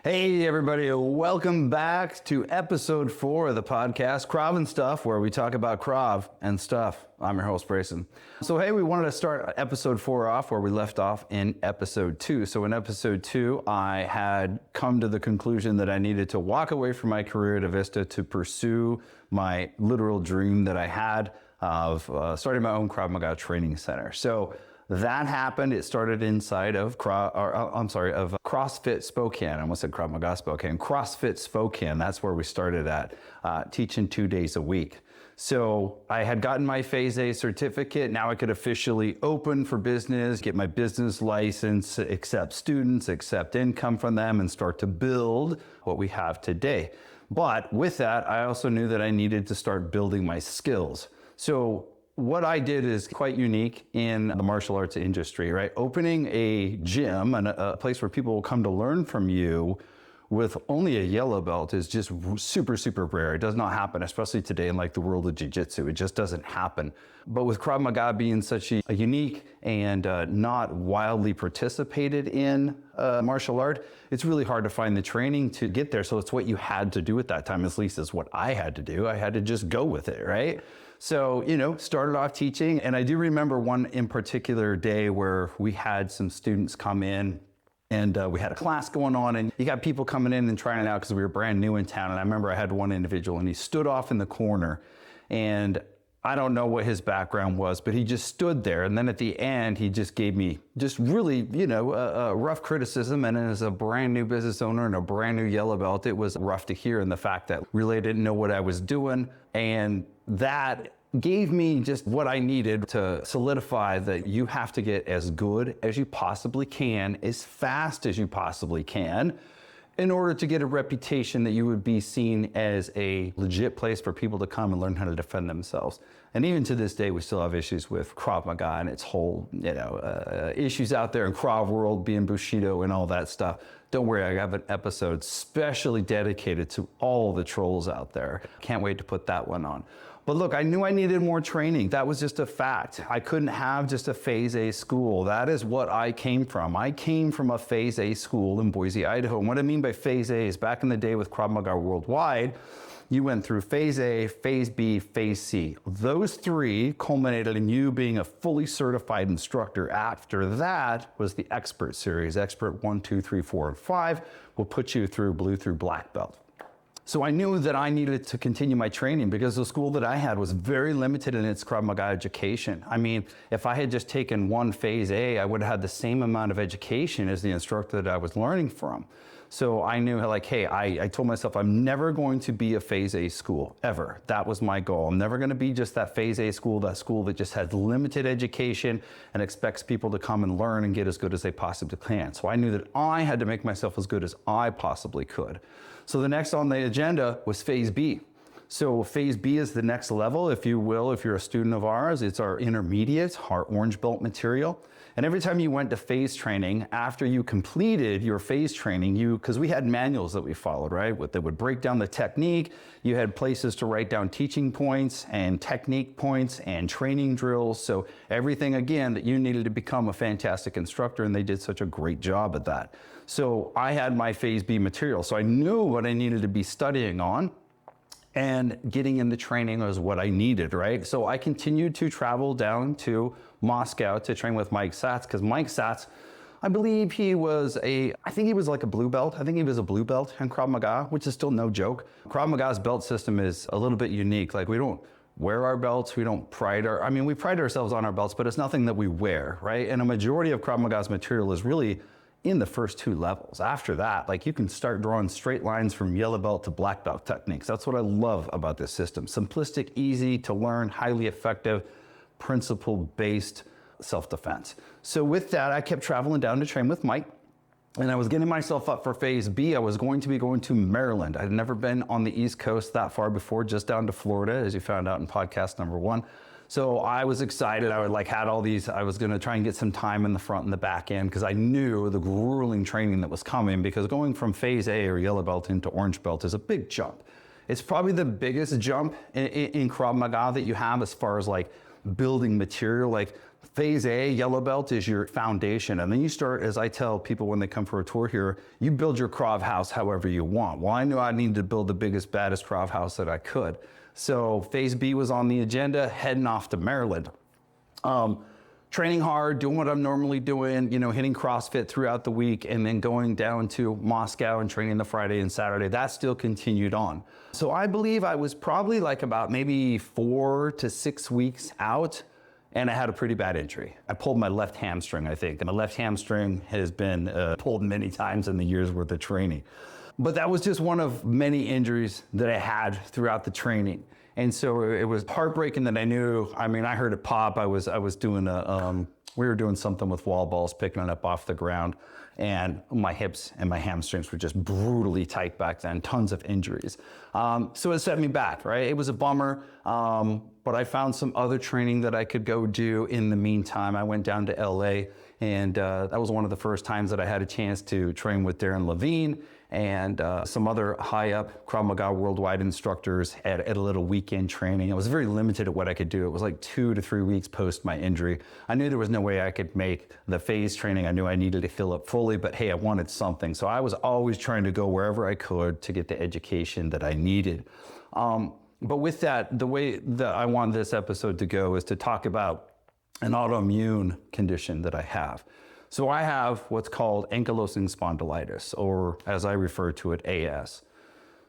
Hey everybody, welcome back to episode 4 of the podcast, Krav and Stuff, where we talk about Krav and stuff. I'm your host, Brayson. So hey, we wanted to start episode 4 off where we left off in episode 2. So in episode 2, I had come to the conclusion that I needed to walk away from my career at Avista to pursue my literal dream that I had of starting my own Krav Maga training center. So that happened. It started inside of CrossFit Spokane. I almost said Krav Maga Spokane. CrossFit Spokane. That's where we started at, teaching 2 days a week. So I had gotten my Phase A certificate. Now I could officially open for business, get my business license, accept students, accept income from them, and start to build what we have today. But with that, I also knew that I needed to start building my skills. So what I did is quite unique in the martial arts industry, right? Opening a gym and a place where people will come to learn from you with only a yellow belt is just super, super rare. It does not happen, especially today in like the world of jiu-jitsu. It just doesn't happen. But with Krav Maga being such a unique and not wildly participated in martial art, it's really hard to find the training to get there. So it's what you had to do at that time, at least is what I had to do. I had to just go with it, right? So, started off teaching, and I do remember one in particular day where we had some students come in and we had a class going on, and you got people coming in and trying it out because we were brand new in town. And I remember I had one individual and he stood off in the corner, and I don't know what his background was, but he just stood there. And then at the end, he just gave me just really, rough criticism. And as a brand new business owner and a brand new yellow belt, it was rough to hear. And the fact that really I didn't know what I was doing. And that gave me just what I needed to solidify that you have to get as good as you possibly can, as fast as you possibly can, in order to get a reputation that you would be seen as a legit place for people to come and learn how to defend themselves. And even to this day, we still have issues with Krav Maga and its whole, issues out there in Krav world, being Bushido and all that stuff. Don't worry, I have an episode specially dedicated to all the trolls out there. Can't wait to put that one on. But look, I knew I needed more training. That was just a fact. I couldn't have just a Phase A school. That is what I came from. I came from a Phase A school in Boise, Idaho. And what I mean by Phase A is back in the day with Krav Maga Worldwide, you went through Phase A, Phase B, Phase C. Those 3 culminated in you being a fully certified instructor. After that was the Expert Series. Expert 1, 2, 3, 4, and 5 will put you through blue through black belt. So I knew that I needed to continue my training because the school that I had was very limited in its Krav Maga education. I mean, if I had just taken one Phase A, I would have had the same amount of education as the instructor that I was learning from. So I knew hey, I told myself I'm never going to be a Phase A school, ever. That was my goal. I'm never gonna be just that Phase A school, that school that just has limited education and expects people to come and learn and get as good as they possibly can. So I knew that I had to make myself as good as I possibly could. So the next on the agenda was Phase B. So Phase B is the next level, if you will, if you're a student of ours. It's our intermediate, our orange belt material. And every time you went to phase training, after you completed your phase training, because we had manuals that we followed, right? That would break down the technique. You had places to write down teaching points and technique points and training drills. So everything, again, that you needed to become a fantastic instructor, and they did such a great job at that. So I had my Phase B material. So I knew what I needed to be studying on, and getting into training was what I needed, right? So I continued to travel down to Moscow to train with Mike Satz, because Mike Satz, I believe he was I think he was like a blue belt. I think he was a blue belt in Krav Maga, which is still no joke. Krav Maga's belt system is a little bit unique. Like, we don't wear our belts, we don't we pride ourselves on our belts, but it's nothing that we wear, right? And a majority of Krav Maga's material is really in the first 2 levels. After that, you can start drawing straight lines from yellow belt to black belt techniques. That's what I love about this system. Simplistic, easy to learn, highly effective, principle-based self-defense. So with that, I kept traveling down to train with Mike, and I was getting myself up for Phase B. I was going to be going to Maryland. I'd never been on the East Coast that far before, just down to Florida, as you found out in podcast number 1. So I was excited. I had all these, I was gonna try and get some time in the front and the back end, because I knew the grueling training that was coming, because going from Phase A or yellow belt into orange belt is a big jump. It's probably the biggest jump in Krav Maga that you have as far as building material. Phase A, yellow belt, is your foundation. And then you start, as I tell people when they come for a tour here, you build your Krav house however you want. Well, I knew I needed to build the biggest, baddest Krav house that I could. So phase B was on the agenda, heading off to Maryland. Training hard, doing what I'm normally doing, hitting CrossFit throughout the week, and then going down to Moscow and training the Friday and Saturday. That still continued on. So I believe I was probably like about maybe 4 to 6 weeks out, and I had a pretty bad injury. I pulled my left hamstring, I think. And my left hamstring has been pulled many times in the years worth of training. But that was just one of many injuries that I had throughout the training. And so it was heartbreaking that I knew, I heard it pop. I was doing we were doing something with wall balls, picking it up off the ground, and my hips and my hamstrings were just brutally tight back then, tons of injuries. So it set me back, right? It was a bummer, but I found some other training that I could go do in the meantime. I went down to LA, and that was one of the first times that I had a chance to train with Darren Levine and some other high-up Krav Maga worldwide instructors at a little weekend training. I was very limited at what I could do. It was like 2 to 3 weeks post my injury. I knew there was no way I could make the phase training. I knew I needed to fill up fully, but hey, I wanted something. So I was always trying to go wherever I could to get the education that I needed. But with that, the way that I want this episode to go is to talk about an autoimmune condition that I have. So I have what's called ankylosing spondylitis, or as I refer to it, AS.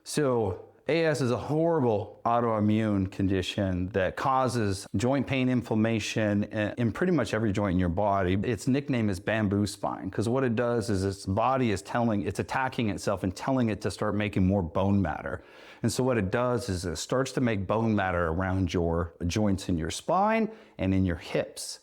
So AS is a horrible autoimmune condition that causes joint pain, inflammation in pretty much every joint in your body. Its nickname is bamboo spine, because what it does is its body is it's attacking itself and telling it to start making more bone matter. And so what it does is it starts to make bone matter around your joints in your spine and in your hips.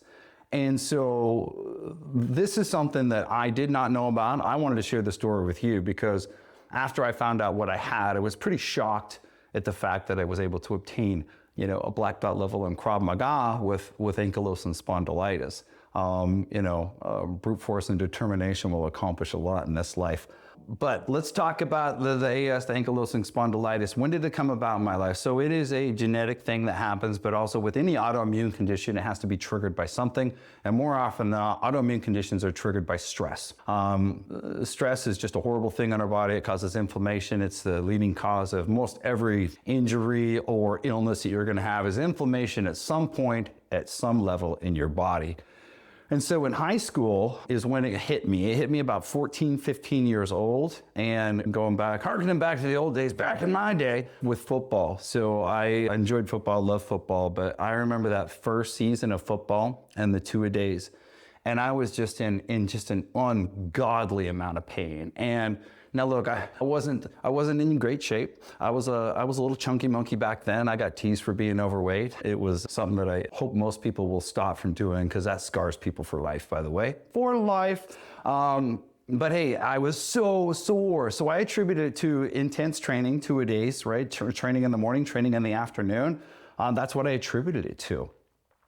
And so this is something that I did not know about. I wanted to share the story with you because after I found out what I had, I was pretty shocked at the fact that I was able to obtain, a black belt level in Krav Maga with ankylosing spondylitis. Brute force and determination will accomplish a lot in this life. But let's talk about the AS, the ankylosing spondylitis. When did it come about in my life? So it is a genetic thing that happens, but also with any autoimmune condition, it has to be triggered by something. And more often, autoimmune conditions are triggered by stress. Stress is just a horrible thing in our body. It causes inflammation. It's the leading cause of most every injury or illness that you're going to have is inflammation at some point, at some level in your body. And so in high school is when it hit me. It hit me about 14, 15 years old, and harkening back to the old days, back in my day with football. So I enjoyed football, loved football, but I remember that first season of football and the two-a-days. And I was just in an ungodly amount of pain. And now look, I wasn't in great shape. I was a little chunky monkey back then. I got teased for being overweight. It was something that I hope most people will stop from doing because that scars people for life, by the way. For life. But hey, I was so sore. So I attributed it to intense training, two-a-days, right? Training in the morning, training in the afternoon. That's what I attributed it to.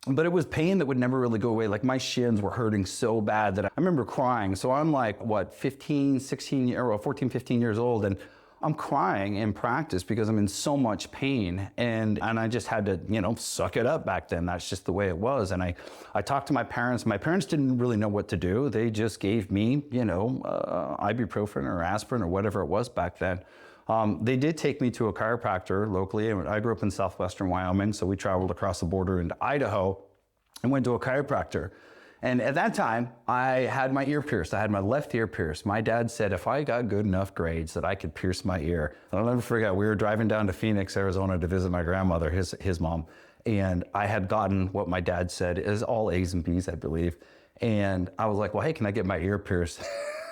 But it was pain that would never really go away. Like my shins were hurting so bad that I remember crying. So I'm like, 14, 15 years old. And I'm crying in practice because I'm in so much pain. And I just had to, suck it up back then. That's just the way it was. And I talked to my parents. My parents didn't really know what to do. They just gave me, ibuprofen or aspirin or whatever it was back then. They did take me to a chiropractor locally. I grew up in southwestern Wyoming, so we traveled across the border into Idaho and went to a chiropractor. And at that time, I had my ear pierced. I had my left ear pierced. My dad said if I got good enough grades that I could pierce my ear. And I'll never forget, we were driving down to Phoenix, Arizona to visit my grandmother, his mom. And I had gotten what my dad said is all A's and B's, I believe. And I was like, well, hey, can I get my ear pierced?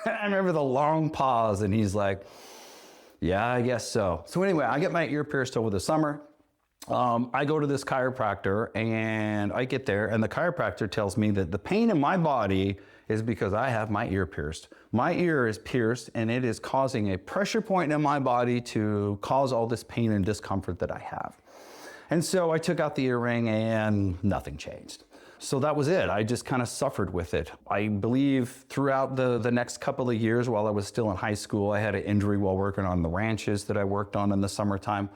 I remember the long pause, and he's like, yeah, I guess so. So anyway, I get my ear pierced over the summer. I go to this chiropractor and I get there and the chiropractor tells me that the pain in my body is because I have my ear pierced. My ear is pierced and it is causing a pressure point in my body to cause all this pain and discomfort that I have. And so I took out the earring and nothing changed. So that was it. I just kind of suffered with it. I believe throughout the next couple of years while I was still in high school, I had an injury while working on the ranches that I worked on in the summertime.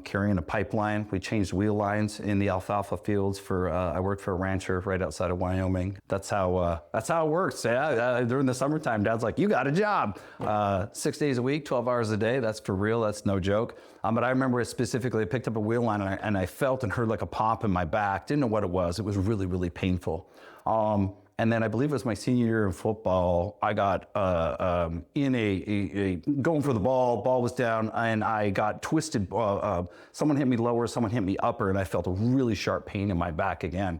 carrying a pipeline. We changed wheel lines in the alfalfa fields I worked for a rancher right outside of Wyoming. That's how it works. Yeah, during the summertime, Dad's like, you got a job. 6 days a week, 12 hours a day. That's for real. That's no joke. But I remember it specifically, I picked up a wheel line and I felt and heard like a pop in my back. Didn't know what it was. It was really, really painful. And then I believe it was my senior year in football. I got going for the ball was down, and I got twisted. Someone hit me lower, someone hit me upper, and I felt a really sharp pain in my back again.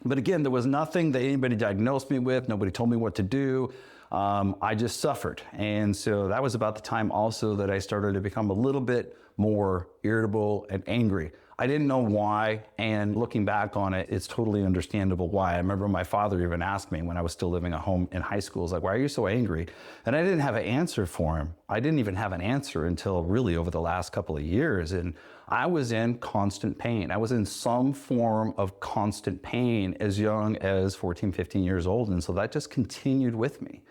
But again, there was nothing that anybody diagnosed me with. Nobody told me what to do. I just suffered. And so that was about the time also that I started to become a little bit more irritable and angry. I didn't know why, and looking back on it, it's totally understandable why. I remember my father even asked me when I was still living at home in high school, like, why are you so angry? And I didn't have an answer for him. I didn't even have an answer until really over the last couple of years. And I was in constant pain. I was in some form of constant pain as young as 14, 15 years old. And so that just continued with me.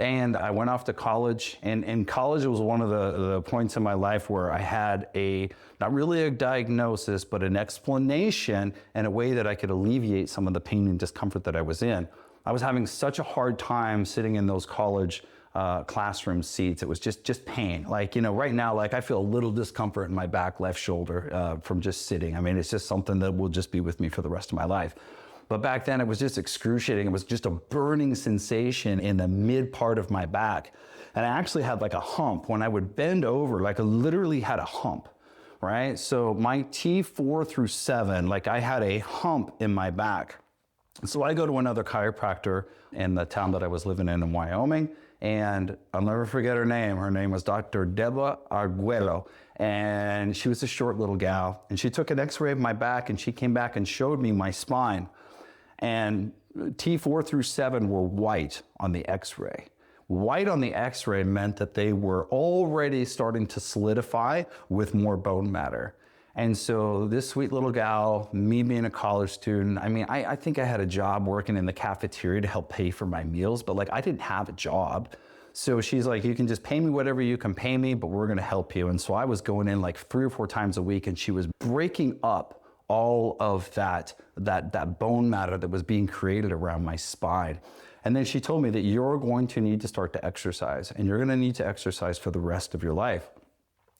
And I went off to college, and in college it was one of the points in my life where I had not really a diagnosis, but an explanation and a way that I could alleviate some of the pain and discomfort that I was in. I was having such a hard time sitting in those college classroom seats. It was just pain. Like, right now, like I feel a little discomfort in my back left shoulder from just sitting. I mean, it's just something that will just be with me for the rest of my life. But back then it was just excruciating. It was just a burning sensation in the mid part of my back. And I actually had like a hump when I would bend over, like I literally had a hump, right? So my T4 through 7, like I had a hump in my back. So I go to another chiropractor in the town that I was living in Wyoming, and I'll never forget her name. Her name was Dr. Deba Arguello, and she was a short little gal. And she took an x-ray of my back, and she came back and showed me my spine. And T4 through 7 were white on the x-ray. White on the x-ray meant that they were already starting to solidify with more bone matter. And so this sweet little gal, me being a college student, I mean, I think I had a job working in the cafeteria to help pay for my meals, but like I didn't have a job. So she's like, you can just pay me whatever you can pay me, but we're gonna help you. And so I was going in like 3 or 4 times a week, and she was breaking up all of that bone matter that was being created around my spine. And then she told me that you're going to need to start to exercise, and you're gonna need to exercise for the rest of your life.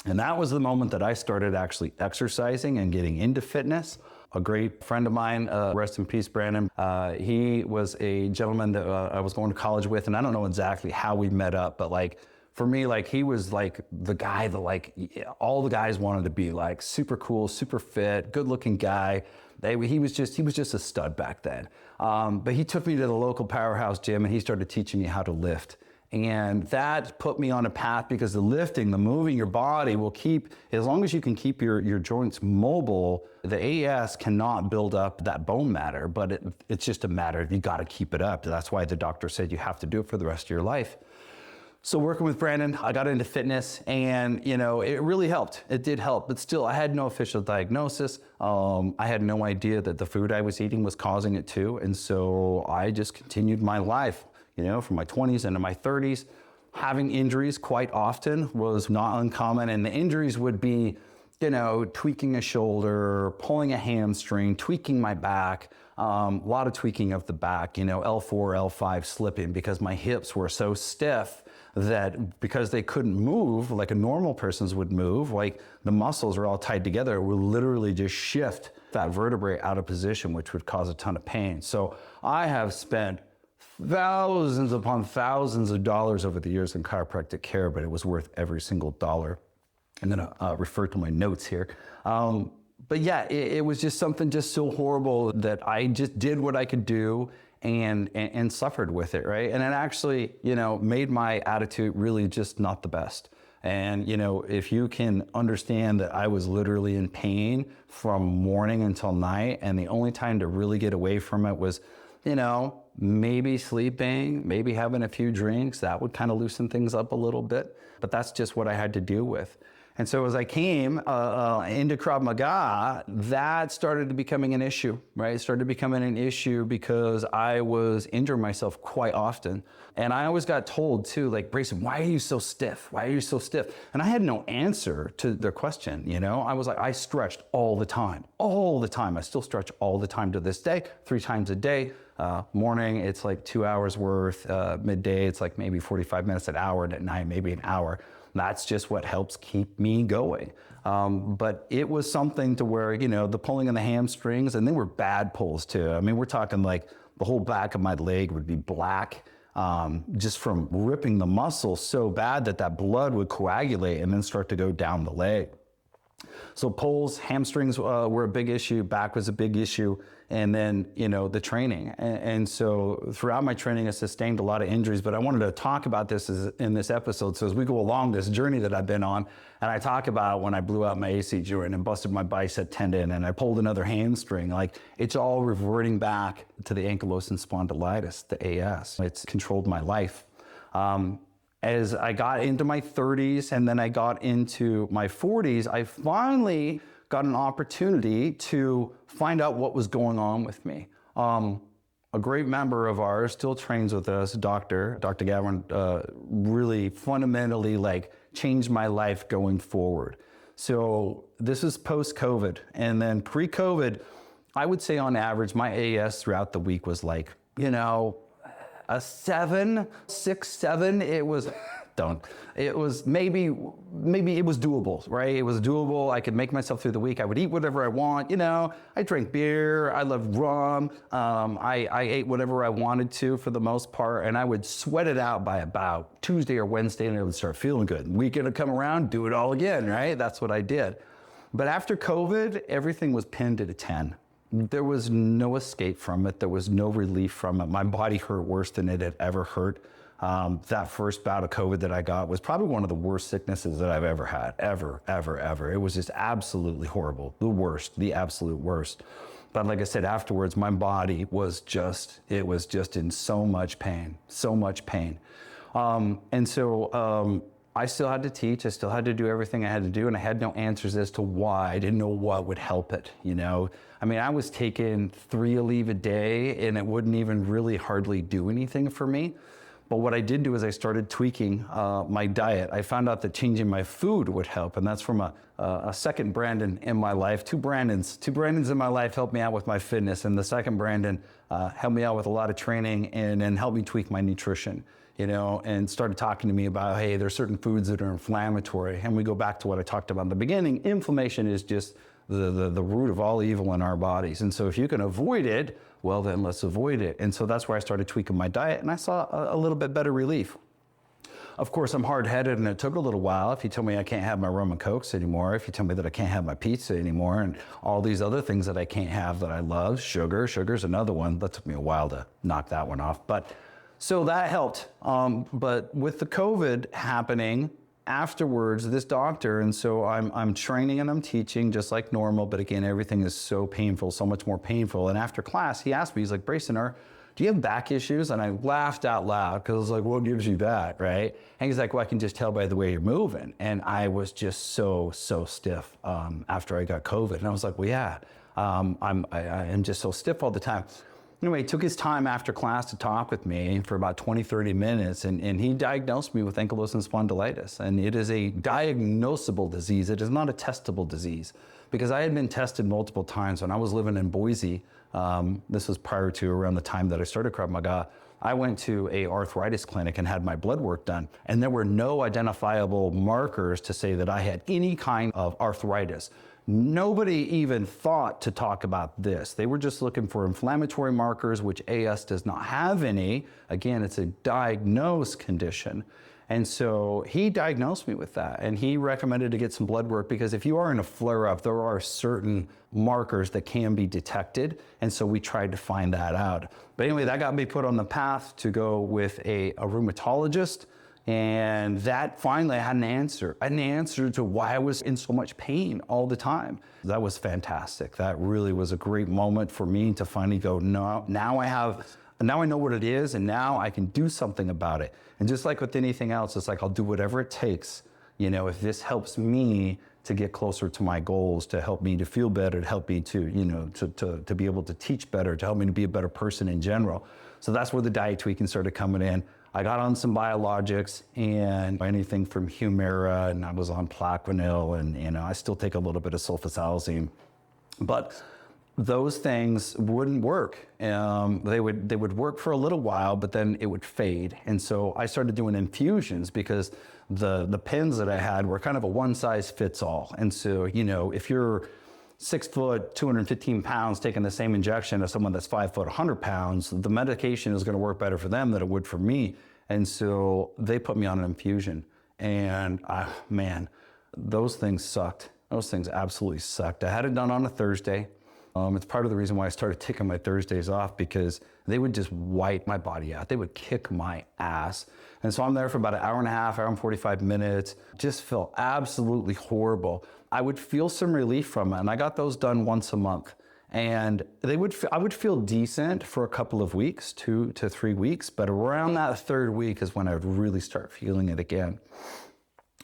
And that was the moment that I started actually exercising and getting into fitness. A great friend of mine, rest in peace, Brandon, he was a gentleman that I was going to college with, and I don't know exactly how we met up, but like, for me, like he was like the guy that like all the guys wanted to be, like super cool, super fit, good looking guy. He was just a stud back then. But he took me to the local powerhouse gym, and he started teaching me how to lift. And that put me on a path, because the lifting, the moving your body will keep, as long as you can keep your joints mobile, the AS cannot build up that bone matter, but it's just a matter of you got to keep it up. That's why the doctor said you have to do it for the rest of your life. So working with Brandon, I got into fitness, and it really helped. It did help, but still I had no official diagnosis. I had no idea that the food I was eating was causing it too. And so I just continued my life, from my 20s into my 30s. Having injuries quite often was not uncommon, and the injuries would be, tweaking a shoulder, pulling a hamstring, tweaking my back, a lot of tweaking of the back, L4, L5 slipping, because my hips were so stiff that because they couldn't move like a normal person's would move, like the muscles are all tied together, it would literally just shift that vertebrae out of position, which would cause a ton of pain. So I have spent thousands upon thousands of dollars over the years in chiropractic care, but it was worth every single dollar. I'm gonna refer to my notes here. But yeah, it was just something just so horrible that I just did what I could do and suffered with it, right? And it actually, made my attitude really just not the best. And, if you can understand that I was literally in pain from morning until night, and the only time to really get away from it was, maybe sleeping, maybe having a few drinks, that would kind of loosen things up a little bit. But that's just what I had to deal with. And so as I came into Krav Maga, that started becoming an issue, right? It started becoming an issue because I was injuring myself quite often. And I always got told too, like, Brayson, why are you so stiff? Why are you so stiff? And I had no answer to their question, you know? I was like, I stretched all the time. I still stretch all the time to this day, 3 times a day. Morning, it's like 2 hours worth. Midday, it's like maybe 45 minutes, an hour, and at night, maybe an hour. That's just what helps keep me going. But it was something to where, you know, the pulling on the hamstrings, and they were bad pulls too. I mean, we're talking like the whole back of my leg would be black, just from ripping the muscle so bad that that blood would coagulate and then start to go down the leg. So pulls, hamstrings were a big issue, back was a big issue, and then, you know, the training. And so throughout my training, I sustained a lot of injuries, but I wanted to talk about this in this episode. So as we go along this journey that I've been on, and I talk about when I blew out my AC joint and busted my bicep tendon and I pulled another hamstring, like it's all reverting back to the ankylosing spondylitis, the AS. It's controlled my life. As I got into my 30s and then I got into my 40s, I finally got an opportunity to find out what was going on with me. A great member of ours still trains with us, Dr. Gavin, really fundamentally like changed my life going forward. So this is post-COVID. And then pre-COVID, I would say on average, my AS throughout the week was like, you know, a 7, 6, 7, it was, it was maybe it was doable, right? It was doable. I could make myself through the week. I would eat whatever I want, you know. I drank beer, I loved rum. I ate whatever I wanted to for the most part, and I would sweat it out by about Tuesday or Wednesday, and it would start feeling good. Weekend would come around, do it all again, right? That's what I did. But after COVID, everything was pinned at a 10. There was no escape from it. There was no relief from it. My body hurt worse than it had ever hurt. That first bout of COVID that I got was probably one of the worst sicknesses that I've ever had, ever. It was just absolutely horrible. The worst, the absolute worst. But like I said, afterwards, my body was just, it was just in so much pain. And so I still had to teach. I still had to do everything I had to do, and I had no answers as to why. I didn't know what would help it, you know? I mean, I was taking 3 Aleve a day, and it wouldn't even really hardly do anything for me. But what I did do is I started tweaking my diet. I found out that changing my food would help, and that's from a second Brandon in my life. Two Brandons in my life helped me out with my fitness, and the second Brandon helped me out with a lot of training and helped me tweak my nutrition, you know, and started talking to me about, hey, there's certain foods that are inflammatory. And we go back to what I talked about in the beginning. Inflammation is just the root of all evil in our bodies. And so if you can avoid it, well, then let's avoid it. And so that's where I started tweaking my diet, and I saw a little bit better relief. Of course, I'm hard-headed, and it took a little while. If you tell me I can't have my rum and Cokes anymore, if you tell me that I can't have my pizza anymore, and all these other things that I can't have that I love, sugar's another one. That took me a while to knock that one off. But so that helped. But with the COVID happening, afterwards, this doctor, and so I'm training and I'm teaching just like normal, but again, everything is so painful, so much more painful. And after class, he asked me, he's like, Brayson, do you have back issues? And I laughed out loud because I was like, what gives you that, right? And he's like, well, I can just tell by the way you're moving. And I was just so stiff after I got COVID. And I was like, well, yeah, I'm just so stiff all the time. Anyway, he took his time after class to talk with me for about 20, 30 minutes, and he diagnosed me with ankylosing spondylitis. And it is a diagnosable disease. It is not a testable disease, because I had been tested multiple times. When I was living in Boise, this was prior to around the time that I started Krav Maga, I went to a arthritis clinic and had my blood work done, and there were no identifiable markers to say that I had any kind of arthritis. Nobody even thought to talk about this. They were just looking for inflammatory markers, which AS does not have any. Again, it's a diagnosed condition. And so he diagnosed me with that, and he recommended to get some blood work, because if you are in a flare-up, there are certain markers that can be detected, and so we tried to find that out. But anyway, that got me put on the path to go with a rheumatologist, and that finally I had an answer to why I was in so much pain all the time. That was fantastic. That really was a great moment for me to finally go, no, now I know what it is, and now I can do something about it. And just like with anything else, it's like I'll do whatever it takes if this helps me to get closer to my goals, to help me to feel better, to help me to, to be able to teach better, to help me to be a better person in general. So that's where the diet tweaking started coming in. I got on some biologics and anything from Humira, and I was on Plaquenil, and I still take a little bit of sulfasalazine, but those things wouldn't work. They would work for a little while, but then it would fade. And so I started doing infusions because the pens that I had were kind of a one size fits all. And so, if you're 6 foot, 215 pounds, taking the same injection as someone that's 5 foot, 100 pounds, the medication is going to work better for them than it would for me. And so they put me on an infusion, and man, those things sucked. Those things absolutely sucked. I had it done on a Thursday. It's part of the reason why I started taking my Thursdays off, because they would just wipe my body out. They would kick my ass. And so I'm there for about an hour and a half, hour and 45 minutes, just felt absolutely horrible. I would feel some relief from it, and I got those done once a month. And I would feel decent for a couple of weeks, 2 to 3 weeks, but around that third week is when I would really start feeling it again.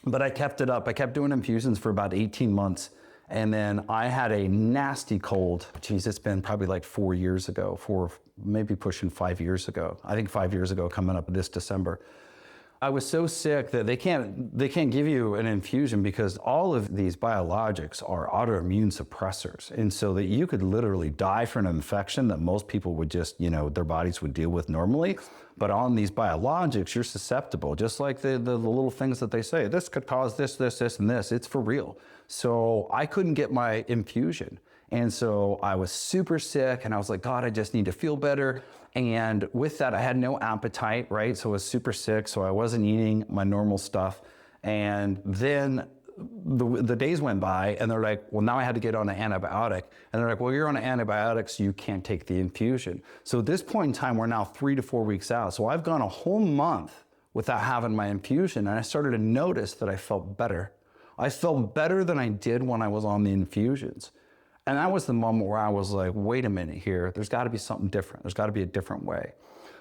But I kept it up. I kept doing infusions for about 18 months. And then I had a nasty cold. Geez, it's been probably like 4 years ago, maybe pushing 5 years ago. I think 5 years ago, coming up this December. I was so sick that they can't give you an infusion because all of these biologics are autoimmune suppressors. And so that you could literally die from an infection that most people would just, their bodies would deal with normally. But on these biologics, you're susceptible, just like the little things that they say, this could cause this, and this. It's for real. So I couldn't get my infusion. And so I was super sick, and I was like, God, I just need to feel better. And with that, I had no appetite, right? So I was super sick, so I wasn't eating my normal stuff. And then the days went by, and they're like, well, now I had to get on an antibiotic. And they're like, well, you're on antibiotics, so you can't take the infusion. So at this point in time, we're now 3 to 4 weeks out. So I've gone a whole month without having my infusion, and I started to notice that I felt better. I felt better than I did when I was on the infusions. And that was the moment where I was like, wait a minute here, there's gotta be something different. There's gotta be a different way.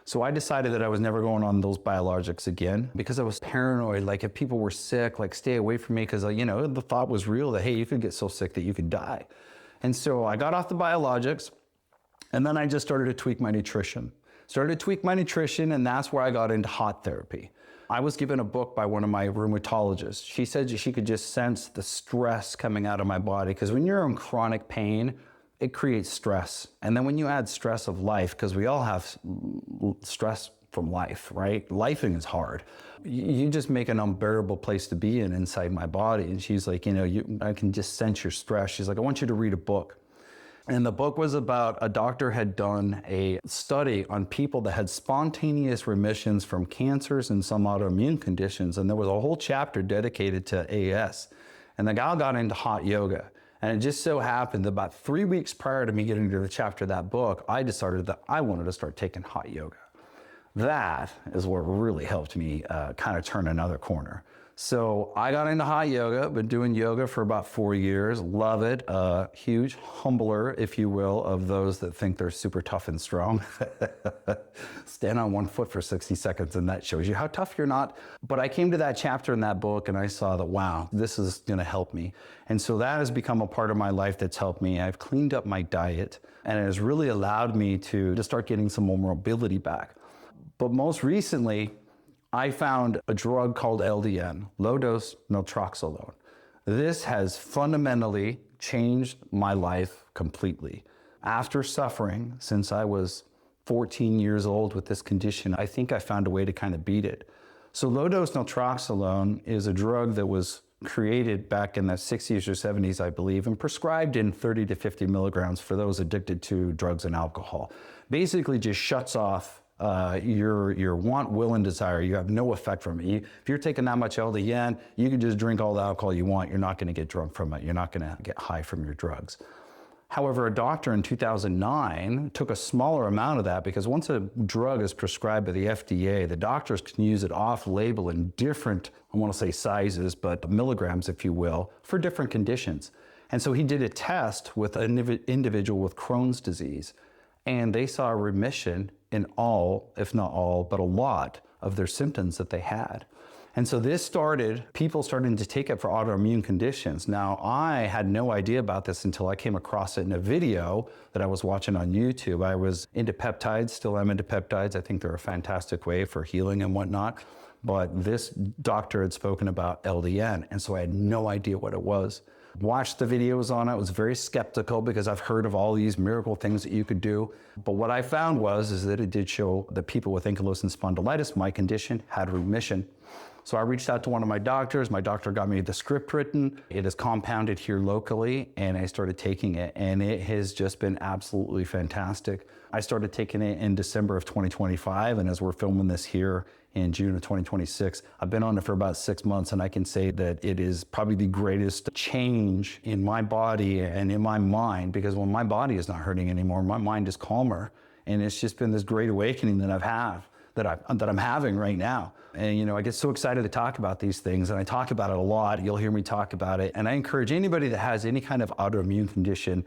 So I decided that I was never going on those biologics again because I was paranoid. Like if people were sick, like stay away from me, because the thought was real that, hey, you could get so sick that you could die. And so I got off the biologics, and then I just started to tweak my nutrition. And that's where I got into hot therapy. I was given a book by one of my rheumatologists. She said she could just sense the stress coming out of my body, because when you're in chronic pain, it creates stress. And then when you add stress of life, because we all have stress from life, right? Lifing is hard. You just make an unbearable place to be in inside my body. And she's like, I can just sense your stress. She's like, I want you to read a book. And the book was about a doctor had done a study on people that had spontaneous remissions from cancers and some autoimmune conditions. And there was a whole chapter dedicated to AS. And the gal got into hot yoga. And it just so happened that about 3 weeks prior to me getting to the chapter of that book, I decided that I wanted to start taking hot yoga. That is what really helped me kind of turn another corner. So I got into hot yoga, been doing yoga for about 4 years, love it. Huge humbler, if you will, of those that think they're super tough and strong. Stand on one foot for 60 seconds and that shows you how tough you're not. But I came to that chapter in that book and I saw that, wow, this is gonna help me. And so that has become a part of my life that's helped me. I've cleaned up my diet, and it has really allowed me to start getting some more mobility back. But most recently, I found a drug called LDN, low-dose naltrexone. This has fundamentally changed my life completely. After suffering since I was 14 years old with this condition, I think I found a way to kind of beat it. So low-dose naltrexone is a drug that was created back in the 60s or 70s, I believe, and prescribed in 30 to 50 milligrams for those addicted to drugs and alcohol. Basically just shuts off your want, will, and desire. You have no effect from it. If you're taking that much LDN, you can just drink all the alcohol you want. You're not going to get drunk from it. You're not going to get high from your drugs. However, a doctor in 2009 took a smaller amount of that, because once a drug is prescribed by the FDA, the doctors can use it off-label in different, I want to say sizes, but milligrams, if you will, for different conditions. And so he did a test with an individual with Crohn's disease, and they saw a remission in all, if not all, but a lot of their symptoms that they had. And so this started, people starting to take it for autoimmune conditions. Now, I had no idea about this until I came across it in a video that I was watching on YouTube. I was into peptides, still am into peptides. I think they're a fantastic way for healing and whatnot. But this doctor had spoken about LDN, and so I had no idea what it was. Watched the videos on it, was very skeptical because I've heard of all these miracle things that you could do. But what I found is that it did show that people with ankylosing spondylitis, my condition, had remission. So I reached out to one of my doctors. My doctor got me the script written. It is compounded here locally, and I started taking it, and it has just been absolutely fantastic. I started taking it in December of 2025, and as we're filming this here in June of 2026, I've been on it for about 6 months, and I can say that it is probably the greatest change in my body and in my mind, because when my body is not hurting anymore, my mind is calmer, and it's just been this great awakening that I'm having right now. And you know, I get so excited to talk about these things, and I talk about it a lot. You'll hear me talk about it. And I encourage anybody that has any kind of autoimmune condition,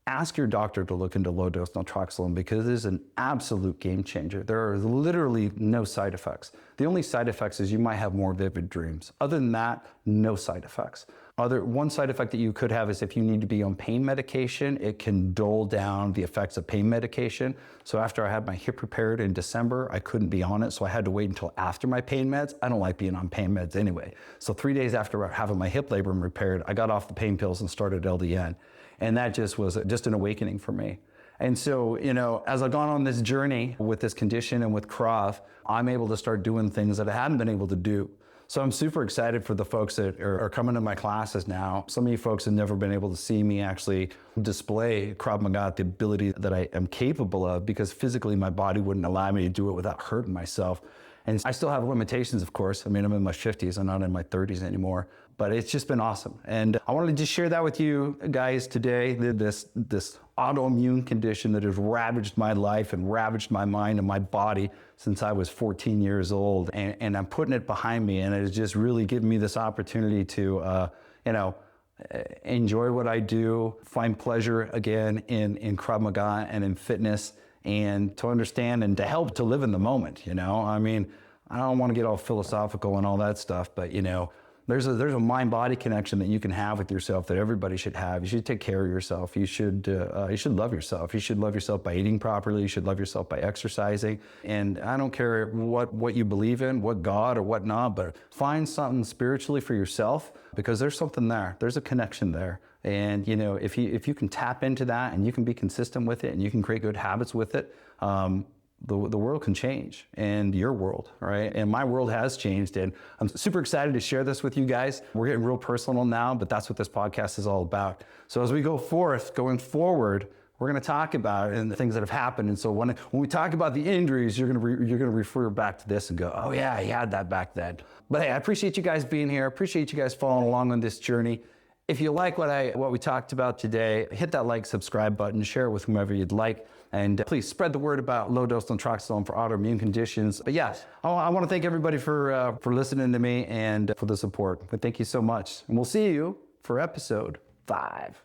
ask your doctor to look into low-dose naltrexone, because it is an absolute game changer. There are literally no side effects. The only side effects is you might have more vivid dreams. Other than that, no side effects. One side effect that you could have is if you need to be on pain medication, it can dull down the effects of pain medication. So after I had my hip repaired in December, I couldn't be on it, so I had to wait until after my pain meds. I don't like being on pain meds anyway. So 3 days after having my hip labrum repaired, I got off the pain pills and started LDN. And that just was just an awakening for me. And so, you know, as I've gone on this journey with this condition and with Krav, I'm able to start doing things that I hadn't been able to do. So I'm super excited for the folks that are coming to my classes now. Some of you folks have never been able to see me actually display Krav Maga, the ability that I am capable of, because physically my body wouldn't allow me to do it without hurting myself. And I still have limitations, of course. I mean, I'm in my 50s, I'm not in my 30s anymore, but it's just been awesome. And I wanted to just share that with you guys today, this autoimmune condition that has ravaged my life and ravaged my mind and my body since I was 14 years old. And I'm putting it behind me, and it has just really given me this opportunity to, enjoy what I do, find pleasure again in Krav Maga and in fitness, and to understand and to help to live in the moment, you know? I mean, I don't want to get all philosophical and all that stuff, but you know, there's a mind-body connection that you can have with yourself that everybody should have. You should take care of yourself. You should love yourself. You should love yourself by eating properly. You should love yourself by exercising. And I don't care what you believe in, what God or what not, but find something spiritually for yourself, because there's something there. There's a connection there. And you know, if you can tap into that and you can be consistent with it and you can create good habits with it, the world can change, and your world, right? And my world has changed, and I'm super excited to share this with you guys. We're getting real personal now, but that's what this podcast is all about. So as we going forward, we're going to talk about it and the things that have happened. And so when we talk about the injuries, you're going to refer back to this and go, oh yeah, he had that back then. But hey, I appreciate you guys being here. I appreciate you guys following along on this journey. If you like what we talked about today, hit that like, subscribe button, share it with whomever you'd like, and please spread the word about low-dose naltrexone for autoimmune conditions. But yes, I want to thank everybody for listening to me and for the support. But thank you so much, and we'll see you for episode 5.